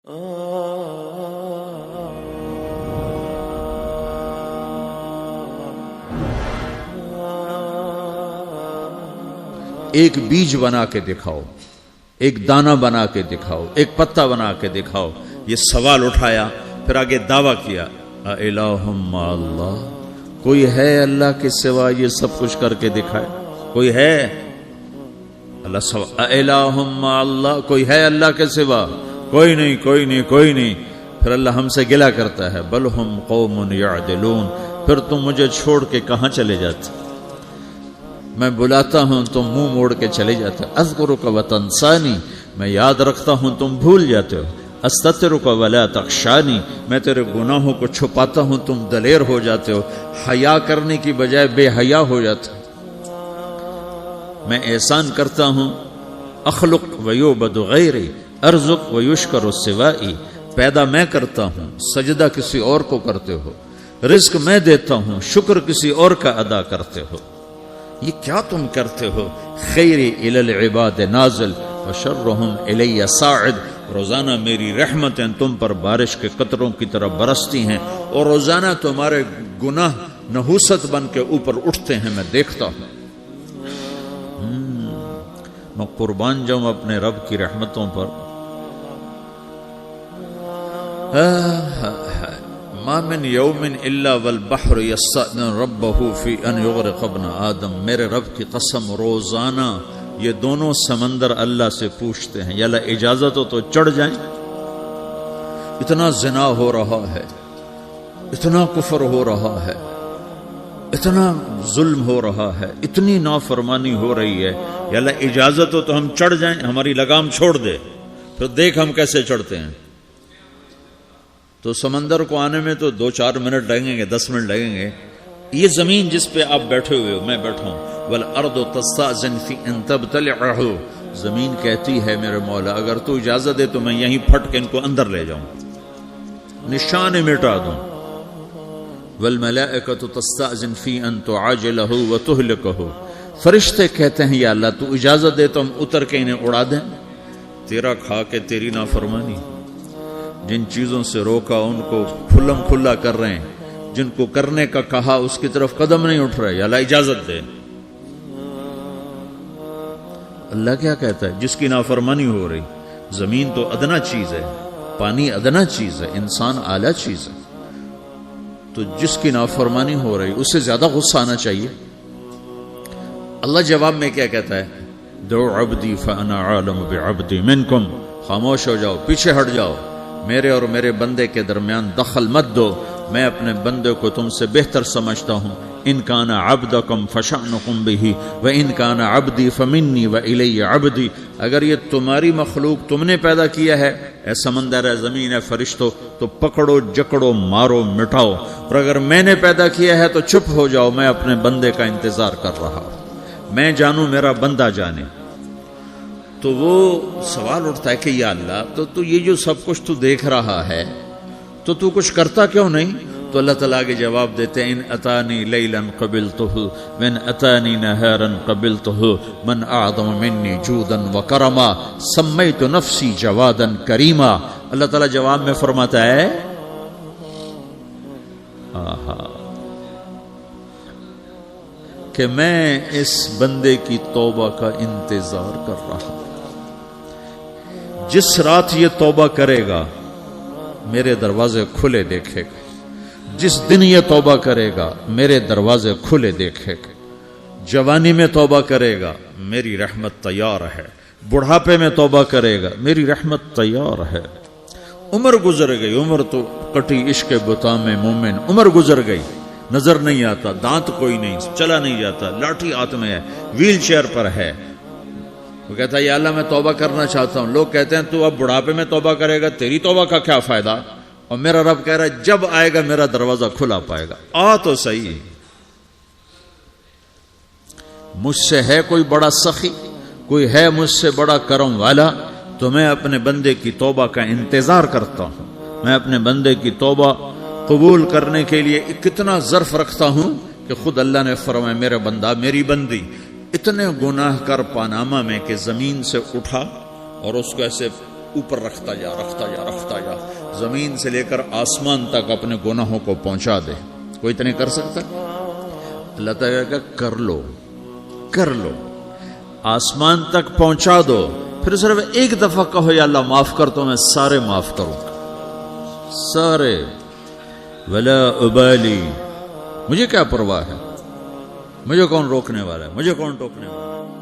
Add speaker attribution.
Speaker 1: ایک بیج بنا کے دکھاؤ، ایک دانہ بنا کے دکھاؤ، ایک پتا بنا کے دکھاؤ. یہ سوال اٹھایا، پھر آگے دعویٰ کیا الہ مع اللہ، کوئی ہے اللہ کے سوا یہ سب کچھ کر کے دکھائے؟ کوئی ہے؟ اللہ سوا الہ مع اللہ، کوئی ہے اللہ کے سوا؟ کوئی نہیں، کوئی نہیں، کوئی نہیں. پھر اللہ ہم سے گلہ کرتا ہے بل ہم قوم یعدلون، پھر تم مجھے چھوڑ کے کہاں چلے جاتے؟ میں بلاتا ہوں تم منہ موڑ کے چلے جاتے ہو. اذکرک وتنسانی، میں یاد رکھتا ہوں تم بھول جاتے ہو. استترک ولا تخشانی، میں تیرے گناہوں کو چھپاتا ہوں تم دلیر ہو جاتے ہو. حیا کرنے کی بجائے بے حیا ہو جاتے ہو. میں احسان کرتا ہوں، اخلق ویعبد غیری، ارزق ویشکر سوائی، پیدا میں کرتا ہوں، سجدہ کسی اور کو کرتے ہو. رزق میں دیتا ہوں، شکر کسی اور کا ادا کرتے ہو. یہ کیا تم کرتے ہو؟ خیری الی العباد نازل وشرہم الی صاعد، روزانہ میری رحمتیں تم پر بارش کے قطروں کی طرح برستی ہیں، اور روزانہ تمہارے گناہ نحوست بن کے اوپر اٹھتے ہیں، میں دیکھتا ہوں. میں قربان جاؤں اپنے رب کی رحمتوں پر. ما من یوم الا والبحر یستأذن ربہ فی ان یغرق ابن آدم، میرے رب کی قسم روزانہ یہ دونوں سمندر اللہ سے پوچھتے ہیں یا اللہ اجازت ہو تو چڑھ جائیں. اتنا زنا ہو رہا ہے، اتنا کفر ہو رہا ہے، اتنا ظلم ہو رہا ہے، اتنی نافرمانی ہو رہی ہے، یا اللہ اجازت ہو تو ہم چڑھ جائیں، ہماری لگام چھوڑ دے، پھر دیکھ ہم کیسے چڑھتے ہیں. تو سمندر کو آنے میں تو 2-4 منٹ لگیں گے، 10 منٹ لگیں گے. یہ زمین جس پہ آپ بیٹھے ہوئے ہو، میں بیٹھا ہوں، والارض تستأذن فی ان تبتلعہ، زمین کہتی ہے میرے مولا اگر تو اجازت دے تو میں یہیں پھٹ کے ان کو اندر لے جاؤں، نشان مٹا دوں. والملائکۃ تستأذن فی ان تعاجلہ وتہلکہ، فرشتے کہتے ہیں یا اللہ تو اجازت دے تو ہم اتر کے انہیں اڑا دیں. تیرا کھا کے تیری نافرمانی، جن چیزوں سے روکا ان کو کھلم کھلا کر رہے ہیں، جن کو کرنے کا کہا اس کی طرف قدم نہیں اٹھ رہے، یا اللہ اجازت دے. اللہ کیا کہتا ہے؟ جس کی نافرمانی ہو رہی، زمین تو ادنا چیز ہے، پانی ادنا چیز ہے، انسان اعلیٰ چیز ہے، تو جس کی نافرمانی ہو رہی اس سے زیادہ غصہ آنا چاہیے. اللہ جواب میں کیا کہتا ہے؟ دعو عبدی فانا عالم بعبدی منکم، خاموش ہو جاؤ، پیچھے ہٹ جاؤ، میرے اور میرے بندے کے درمیان دخل مت دو، میں اپنے بندے کو تم سے بہتر سمجھتا ہوں. ان کان عبدکم فشأنکم بہ وان کان عبدی فمنی والی عبدی، اگر یہ تمہاری مخلوق تم نے پیدا کیا ہے، اے سمندر، ہے زمین، ہے فرشتوں، تو پکڑو جکڑو مارو مٹاؤ، اور اگر میں نے پیدا کیا ہے تو چپ ہو جاؤ، میں اپنے بندے کا انتظار کر رہا ہوں، میں جانوں میرا بندہ جانے. تو وہ سوال اٹھتا ہے کہ یا اللہ تو یہ جو سب کچھ تو دیکھ رہا ہے تو کچھ کرتا کیوں نہیں؟ تو اللہ تعالیٰ کے جواب دیتے ہیں ان اتانی لیلا قبلتہ من اتانی نہارا قبلتہ من اعظم منی جودا وکرما سمیت نفسی جوادا کریما. اللہ تعالیٰ جواب میں فرماتا ہے کہ میں اس بندے کی توبہ کا انتظار کر رہا ہوں. جس رات یہ توبہ کرے گا میرے دروازے کھلے دیکھے گا، جس دن یہ توبہ کرے گا میرے دروازے کھلے دیکھے گا. جوانی میں توبہ کرے گا میری رحمت تیار ہے، بڑھاپے میں توبہ کرے گا میری رحمت تیار ہے. عمر گزر گئی، عمر تو کٹی عشق بتا میں مومن، عمر گزر گئی، نظر نہیں آتا، دانت کوئی نہیں، چلا نہیں جاتا، لاٹھی ہاتھ میں ہے، ویل چیئر پر ہے. وہ کہتا ہے یا اللہ میں توبہ کرنا چاہتا ہوں. لوگ کہتے ہیں تو اب بڑھاپے میں توبہ کرے گا، تیری توبہ کا کیا فائدہ؟ اور میرا رب کہہ رہا ہے جب آئے گا میرا دروازہ کھلا پائے گا. آ تو صحیح. مجھ سے ہے کوئی بڑا سخی، کوئی ہے مجھ سے بڑا کرم والا، تو میں اپنے بندے کی توبہ کا انتظار کرتا ہوں. میں اپنے بندے کی توبہ قبول کرنے کے لیے کتنا ظرف رکھتا ہوں کہ خود اللہ نے فرمایا میرے بندہ میری بندی اتنے گناہ کر پاناما میں کہ زمین سے اٹھا اور اس کو ایسے اوپر رکھتا جا رکھتا جا رکھتا جا، زمین سے لے کر آسمان تک اپنے گناہوں کو پہنچا دے. کوئی تو نہیں کر سکتا. اللہ تعالیٰ کا کر لو کر لو، آسمان تک پہنچا دو، پھر صرف ایک دفعہ کہو یا اللہ معاف کر تو میں سارے معاف کروں سارے. ولا ابالی، مجھے کیا پرواہ ہے، مجھے کون روکنے والا ہے، مجھے کون ٹوکنے والا ہے.